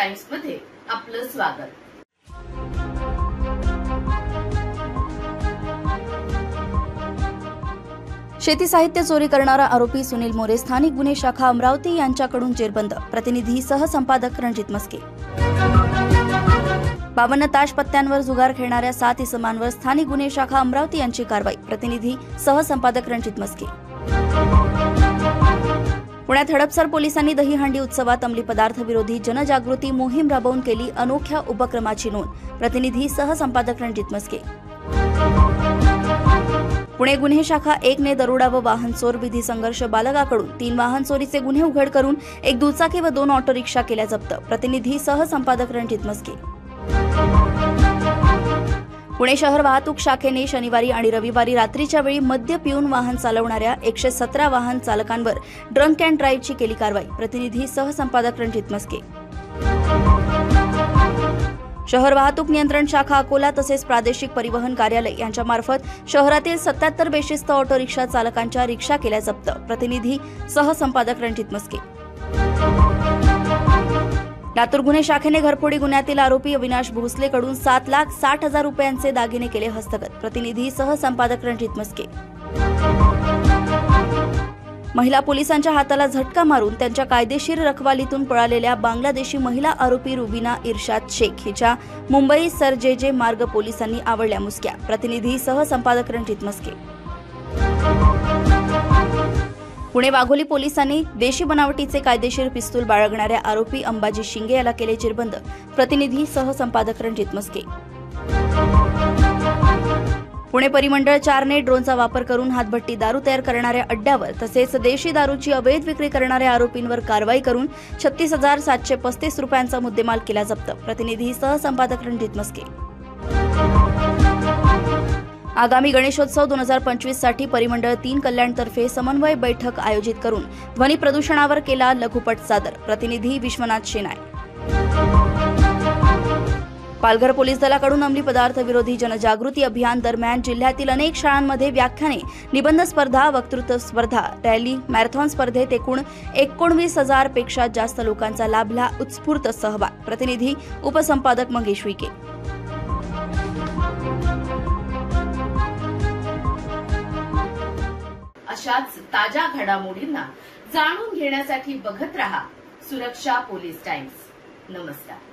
Times मध्ये आपलं स्वागत। शेती साहित्य चोरी करणारा आरोपी सुनील मोरे स्थानिक गुन्हे शाखा अमरावती यांच्याकडून जेरबंद। प्रतिनिधी सहसंपादक रणजित मस्के। 52 ताश पत्त्यांवर जुगार खेळणाऱ्या 7 इसमांवर स्थानिक गुन्हे शाखा अमरावती यांची कारवाई। प्रतिनिधी सहसंपादक रणजित मस्के। पुण्यात हडपसर पोलिसांनी दहीहंडी उत्सवात अंमली पदार्थ विरोधी जनजागृती मोहीम राबवून केली अनोख्या उपक्रमाची नोंद। प्रतिनिधी सहसंपादक रणजित मस्के। पुणे गुन्हे शाखा 1 ने दरोडा व वाहन चोर विधी संघर्ष बालकाकडून 3 वाहन चोरीचे गुन्हे उघड करून 1 दुचाकी व 2 ऑटो रिक्षा केल्या जप्त। प्रतिनिधी सहसंपादक रणजित मस्के। पुणे शहर वाहतूक शाखेने शनिवारी आणि रविवारी रात्रीच्या वेळी मद्य पिऊन वाहन चालवणाऱ्या 117 वाहन चालकांवर ड्रंक अँड ड्राईव्हची केली कारवाई। प्रतिनिधी सहसंपादक रणजित मस्के। शहर वाहतूक नियंत्रण शाखा अकोला तसेच प्रादेशिक परिवहन कार्यालय यांच्या मार्फत शहरातील 77 बेशिस्त ऑटो रिक्षा चालकांच्या रिक्षा केल्या जप्त। प्रतिनिधी सहसंपादक रणजित मस्के। लातूर गुन्हे शाखेने घरफोडी गुन्ह्यातील आरोपी अविनाश भोसलेकडून 7,60,000 रुपयांचे दागिने केले हस्तगत। प्रतिनिधी सहसंपादक रणजित मस्के। महिला पोलिसांच्या हाताला झटका मारून त्यांच्या कायदेशीर रखवालीतून पळालेल्या बांगलादेशी महिला आरोपी रुबीना इर्शाद शेख हिच्या मुंबई सर जे मार्ग पोलिसांनी आवळल्या मुसक्या। प्रतिनिधी सहसंपादक रणजित मस्के। पुणे वाघोली पोलिसांनी देशी बनावटीचे कायदेशीर पिस्तूल बाळगणाऱ्या आरोपी अंबाजी शिंगे याला केले चिरबंद। प्रतिनिधी सहसंपादक रणजित मस्के। पुणे परिमंडळ 4 ने ड्रोनचा वापर करून हातभट्टी दारू तयार करणाऱ्या अड्ड्यावर तसेच देशी दारूची अवैध विक्री करणाऱ्या आरोपींवर कारवाई करून 36,735 रुपयांचा मुद्देमाल केला जप्त। प्रतिनिधी सहसंपादक रणजित मस्के। आगामी गणेशोत्सव 2025 साठी परिमंडळ 3 कल्याणतर्फे समन्वय बैठक आयोजित करून ध्वनी प्रदूषणावर केला लघुपट सादर। प्रतिनिधी विश्वनाथ शेनाय। पालघर पोलीस दलाकडून अंमली पदार्थ विरोधी जनजागृती अभियान दरम्यान जिल्ह्यातील अनेक शाळांमध्ये व्याख्याने, निबंध स्पर्धा, वक्तृत्व स्पर्धा, रॅली, मॅरेथॉन स्पर्धेत एकूण 19,000 पेक्षा जास्त लोकांचा लाभला उत्स्फूर्त सहभाग। प्रतिनिधी उपसंपादक मंगेश विके। अशाच ताज्या घडामोडींना जाणून घेण्यासाठी बघत रहा सुरक्षा पोलीस टाइम्स। नमस्कार।